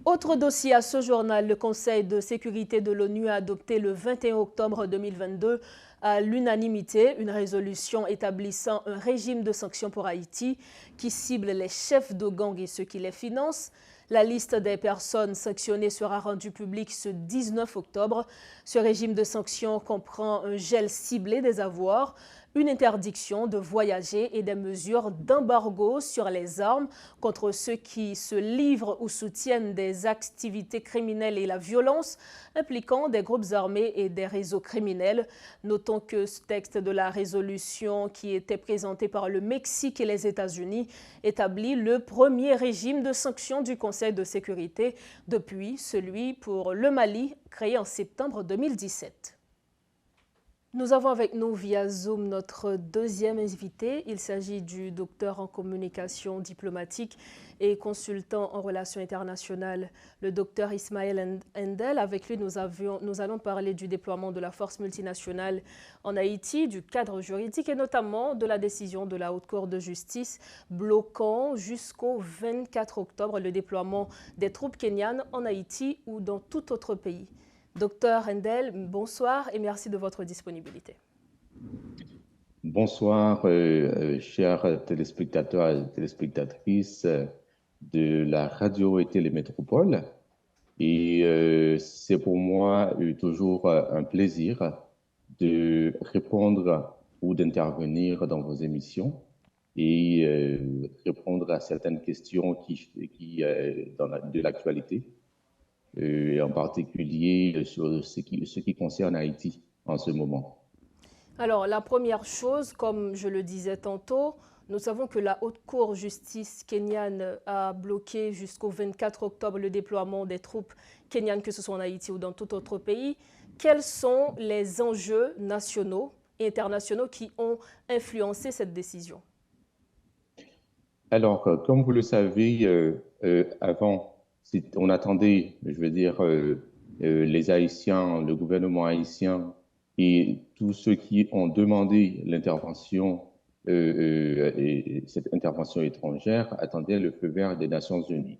Autre dossier à ce journal, le Conseil de sécurité de l'ONU a adopté le 21 octobre 2022 à l'unanimité une résolution établissant un régime de sanctions pour Haïti qui cible les chefs de gang et ceux qui les financent. La liste des personnes sanctionnées sera rendue publique ce 19 octobre. Ce régime de sanctions comprend un gel ciblé des avoirs, une interdiction de voyager et des mesures d'embargo sur les armes contre ceux qui se livrent ou soutiennent des activités criminelles et la violence impliquant des groupes armés et des réseaux criminels. Notons que ce texte de la résolution qui était présenté par le Mexique et les États-Unis établit le premier régime de sanctions du Conseil de sécurité depuis celui pour le Mali créé en septembre 2017. Nous avons avec nous via Zoom notre deuxième invité. Il s'agit du docteur en communication diplomatique et consultant en relations internationales, le docteur Ismaël Endel. Avec lui, nous allons parler du déploiement de la force multinationale en Haïti, du cadre juridique et notamment de la décision de la Haute Cour de justice bloquant jusqu'au 24 octobre le déploiement des troupes kenyanes en Haïti ou dans tout autre pays. Docteur Endel, bonsoir et merci de votre disponibilité. Bonsoir, chers téléspectateurs et téléspectatrices de la radio et télémétropole. Et c'est pour moi toujours un plaisir de répondre ou d'intervenir dans vos émissions et répondre à certaines questions de l'actualité. Et en particulier sur ce qui concerne Haïti en ce moment. Alors, la première chose, comme je le disais tantôt, nous savons que la Haute Cour de justice kenyane a bloqué jusqu'au 24 octobre le déploiement des troupes kenyanes, que ce soit en Haïti ou dans tout autre pays. Quels sont les enjeux nationaux et internationaux qui ont influencé cette décision? Alors, comme vous le savez, avant, on attendait, je veux dire, les Haïtiens, le gouvernement haïtien et tous ceux qui ont demandé l'intervention, et cette intervention étrangère, attendaient le feu vert des Nations Unies.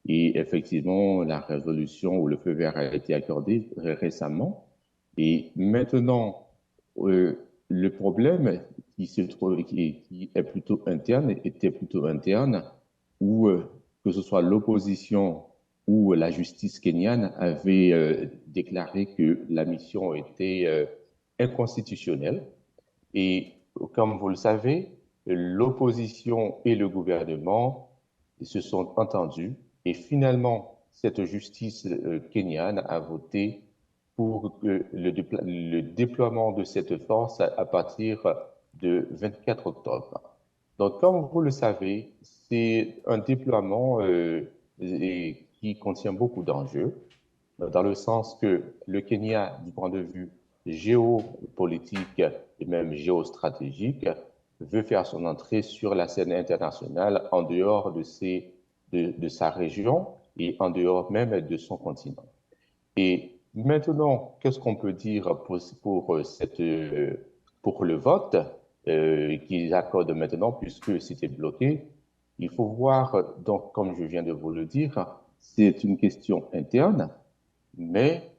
Et effectivement, la résolution ou le feu vert a été accordé récemment. Et maintenant, le problème qui est plutôt interne, était plutôt interne, où que ce soit l'opposition ou la justice kenyane avait déclaré que la mission était inconstitutionnelle. Et comme vous le savez, l'opposition et le gouvernement se sont entendus et finalement, cette justice kenyane a voté pour le déploiement de cette force à partir de 24 octobre. Donc, comme vous le savez, c'est un déploiement qui contient beaucoup d'enjeux, dans le sens que le Kenya, du point de vue géopolitique et même géostratégique, veut faire son entrée sur la scène internationale en dehors de sa région et en dehors même de son continent. Et maintenant, qu'est-ce qu'on peut dire pour le vote qu'ils accordent maintenant, puisque c'était bloqué? Il faut voir, donc, comme je viens de vous le dire, c'est une question interne, mais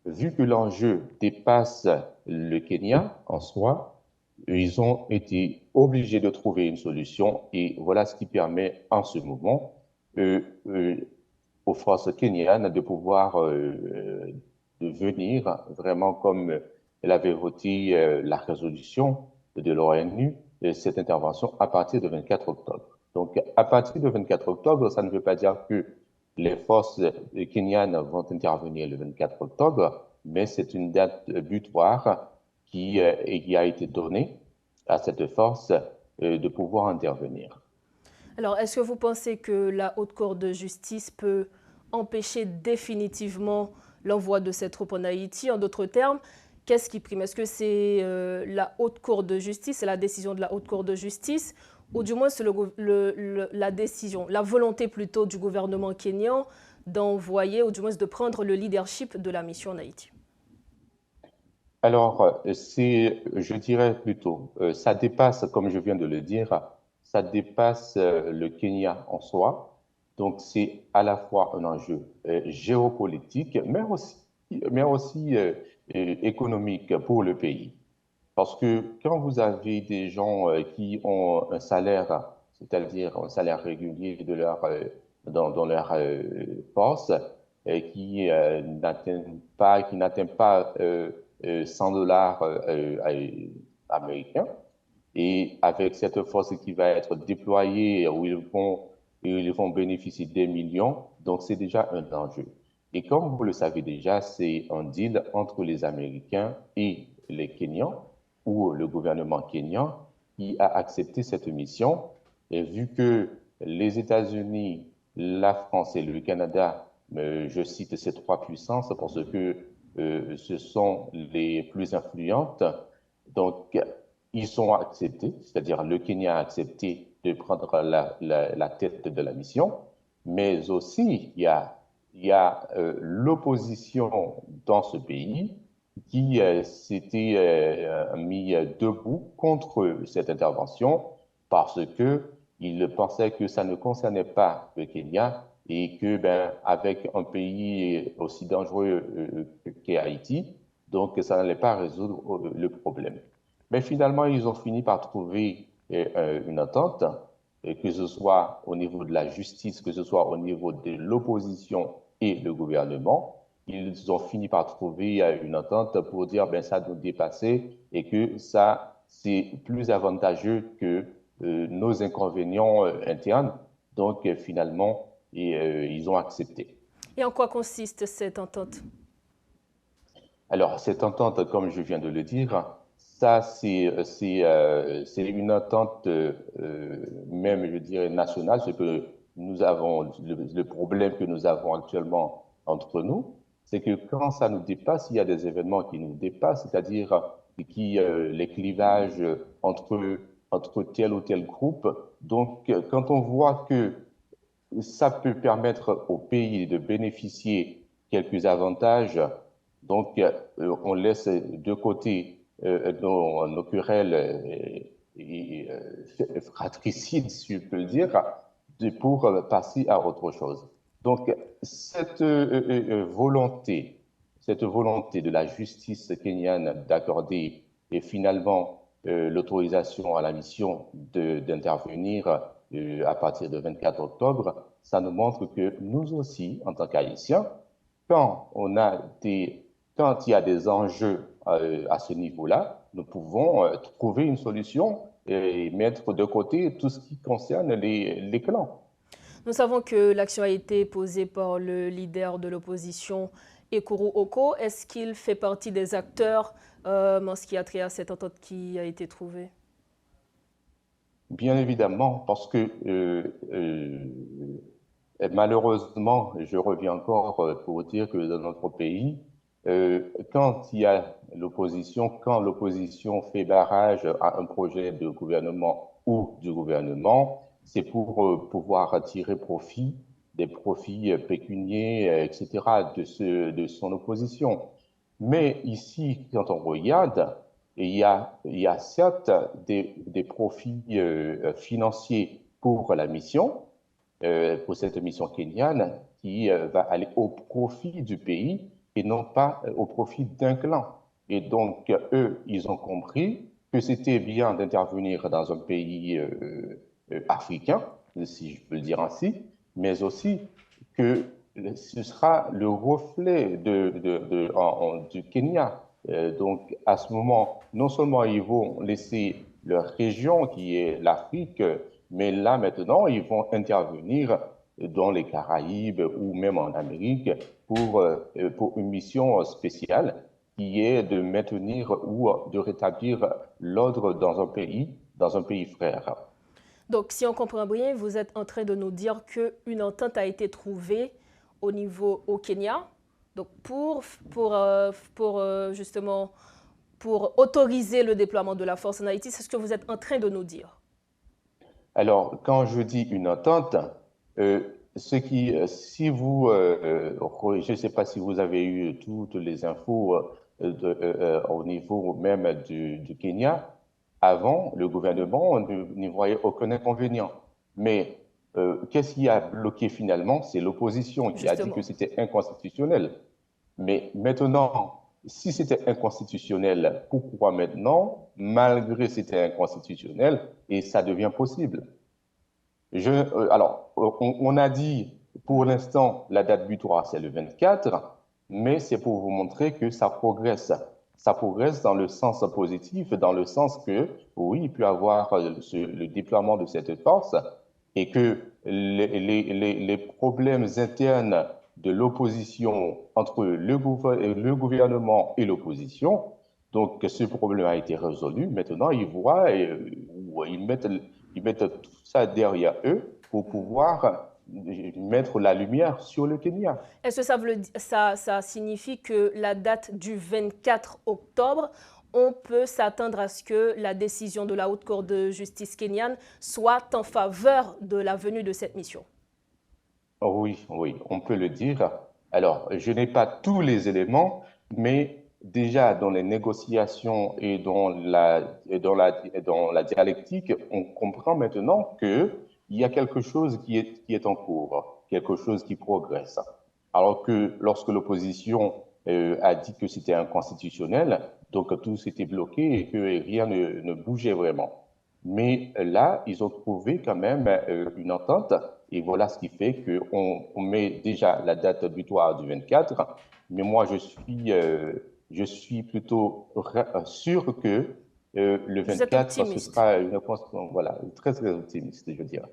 vu que l'enjeu dépasse le Kenya en soi, ils ont été obligés de trouver une solution et voilà ce qui permet en ce moment aux forces kenyanes de pouvoir de venir vraiment comme elle avait voté la résolution de l'ONU, cette intervention à partir du 24 octobre. Donc, à partir du 24 octobre, ça ne veut pas dire que les forces kenyanes vont intervenir le 24 octobre, mais c'est une date butoir qui a été donnée à cette force de pouvoir intervenir. Alors, est-ce que vous pensez que la Haute Cour de justice peut empêcher définitivement l'envoi de ces troupes en Haïti? En d'autres termes, qu'est-ce qui prime? Est-ce que c'est la Haute Cour de justice, c'est la décision de la Haute Cour de justice, ou du moins c'est la décision, la volonté plutôt du gouvernement kényan d'envoyer, ou du moins de prendre le leadership de la mission en Haïti? Alors, je dirais plutôt, ça dépasse, comme je viens de le dire, ça dépasse le Kenya en soi. Donc, c'est à la fois un enjeu géopolitique, mais aussi économique pour le pays. Parce que quand vous avez des gens qui ont un salaire, c'est-à-dire un salaire régulier dans leur poste, qui n'atteignent pas 100 dollars américains, et avec cette force qui va être déployée où ils vont bénéficier des millions, donc c'est déjà un enjeu. Et comme vous le savez déjà, c'est un deal entre les Américains et les Kenyans, ou le gouvernement kényan, qui a accepté cette mission. Et vu que les États-Unis, la France et le Canada, je cite ces trois puissances parce que ce sont les plus influentes, donc ils ont accepté, c'est-à-dire le Kenya a accepté de prendre la tête de la mission, mais aussi il y a l'opposition dans ce pays qui s'était mis debout contre cette intervention parce que il pensait que ça ne concernait pas le Kenya et que, ben, avec un pays aussi dangereux qu'est Haïti, donc ça n'allait pas résoudre le problème. Mais finalement, ils ont fini par trouver une entente, et que ce soit au niveau de la justice, que ce soit au niveau de l'opposition et le gouvernement. Ils ont fini par trouver une entente pour dire ben ça doit dépasser et que ça c'est plus avantageux que nos inconvénients internes. Donc finalement, ils ont accepté. Et en quoi consiste cette entente? Alors, cette entente, comme je viens de le dire, ça, c'est une entente même, je dirais, nationale, ce que nous avons, le problème que nous avons actuellement entre nous, c'est que quand ça nous dépasse, il y a des événements qui nous dépassent, c'est-à-dire les clivages entre tel ou tel groupe. Donc, quand on voit que ça peut permettre au pays de bénéficier quelques avantages. Donc, on laisse de côté nos querelles fratricides, si je peux le dire, pour passer à autre chose. Donc, cette volonté de la justice kenyane d'accorder et finalement l'autorisation à la mission d'intervenir à partir du 24 octobre, ça nous montre que nous aussi, en tant qu'Haïtiens, quand il y a des enjeux à ce niveau-là, nous pouvons trouver une solution et mettre de côté tout ce qui concerne les clans. Nous savons que l'action a été posée par le leader de l'opposition, Ekuru Oko. Est-ce qu'il fait partie des acteurs en ce qui a trait à cette entente qui a été trouvée? Bien évidemment, parce que malheureusement, je reviens encore pour dire que dans notre pays, quand il y a quand l'opposition fait barrage à un projet de gouvernement ou du gouvernement, c'est pour pouvoir tirer profit, des profits pécuniaires, etc., de son opposition. Mais ici, quand on regarde, il y a certes des profits financiers pour la mission, pour cette mission kenyane, qui va aller au profit du pays et non pas au profit d'un clan. Et donc, eux, ils ont compris que c'était bien d'intervenir dans un pays africain, si je peux le dire ainsi, mais aussi que ce sera le reflet du Kenya. Donc, à ce moment, non seulement ils vont laisser leur région qui est l'Afrique, mais là maintenant, ils vont intervenir dans les Caraïbes ou même en Amérique pour une mission spéciale qui est de maintenir ou de rétablir l'ordre dans un pays frère. Donc, si on comprend bien, vous êtes en train de nous dire qu'une entente a été trouvée au Kenya, donc justement pour autoriser le déploiement de la force en Haïti. C'est ce que vous êtes en train de nous dire. Alors, quand je dis une entente, si vous, je ne sais pas si vous avez eu toutes les infos au niveau même du Kenya, avant, le gouvernement n'y voyait aucun inconvénient. Mais qu'est-ce qui a bloqué finalement? C'est l'opposition qui a dit que Justement. c'était inconstitutionnel. Mais maintenant, si c'était inconstitutionnel, pourquoi maintenant, malgré c'était inconstitutionnel, et ça devient possible? On a dit, pour l'instant, la date butoir, c'est le 24, mais c'est pour vous montrer que ça progresse. Ça progresse dans le sens positif, dans le sens que, oui, il peut y avoir le déploiement de cette force et que les problèmes internes de l'opposition entre le gouvernement et l'opposition, donc ce problème a été résolu. Maintenant, ils voient, ils mettent tout ça derrière eux pour pouvoir mettre la lumière sur le Kenya. Est-ce que ça signifie que la date du 24 octobre, on peut s'attendre à ce que la décision de la Haute Cour de justice kenyane soit en faveur de la venue de cette mission? Oui, oui, on peut le dire. Alors, je n'ai pas tous les éléments, mais déjà dans les négociations et dans la dialectique, on comprend maintenant qu'il y a quelque chose qui est en cours, quelque chose qui progresse. Alors que lorsque l'opposition a dit que c'était inconstitutionnel, donc tout s'était bloqué et que rien ne bougeait vraiment. Mais là, ils ont trouvé quand même une entente et voilà ce qui fait qu'on met déjà la date butoir du 24. Mais moi, je suis plutôt sûr que le Vous êtes 24, ce optimiste. sera une réponse, voilà, très, très optimiste, je dirais.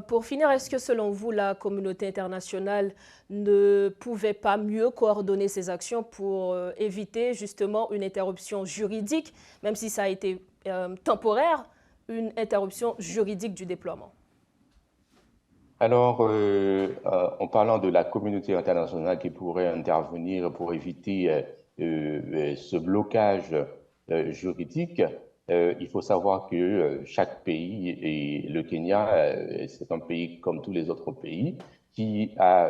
Pour finir, est-ce que selon vous, la communauté internationale ne pouvait pas mieux coordonner ses actions pour éviter justement une interruption juridique, même si ça a été temporaire, une interruption juridique du déploiement? Alors, en parlant de la communauté internationale qui pourrait intervenir pour éviter ce blocage juridique, il faut savoir que chaque pays, et le Kenya, c'est un pays comme tous les autres pays, qui a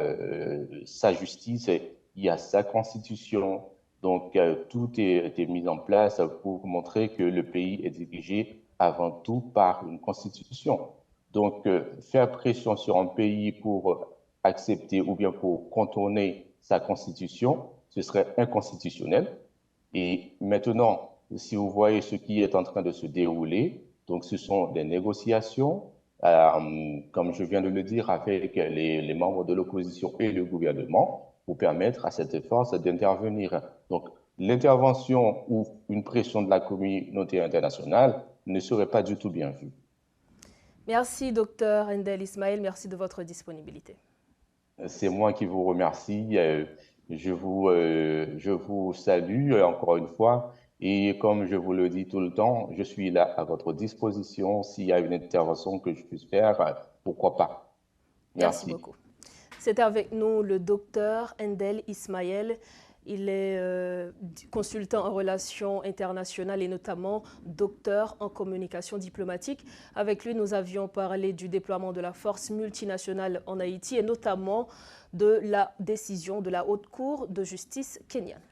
sa justice, il a sa constitution. Donc, est mis en place pour montrer que le pays est dirigé avant tout par une constitution. Donc, faire pression sur un pays pour accepter ou bien pour contourner sa constitution, ce serait inconstitutionnel. Et maintenant, si vous voyez ce qui est en train de se dérouler, donc ce sont des négociations, comme je viens de le dire, avec les membres de l'opposition et le gouvernement pour permettre à cette force d'intervenir. Donc, l'intervention ou une pression de la communauté internationale ne serait pas du tout bien vue. Merci, docteur Endel Ismaël. Merci de votre disponibilité. C'est moi qui vous remercie. Je vous salue encore une fois. Et comme je vous le dis tout le temps, je suis là à votre disposition. S'il y a une intervention que je puisse faire, pourquoi pas. Merci Merci. beaucoup. C'est avec nous le docteur Endel Ismaël. Il est consultant en relations internationales et notamment docteur en communication diplomatique. Avec lui, nous avions parlé du déploiement de la force multinationale en Haïti et notamment de la décision de la Haute Cour de justice kenyane.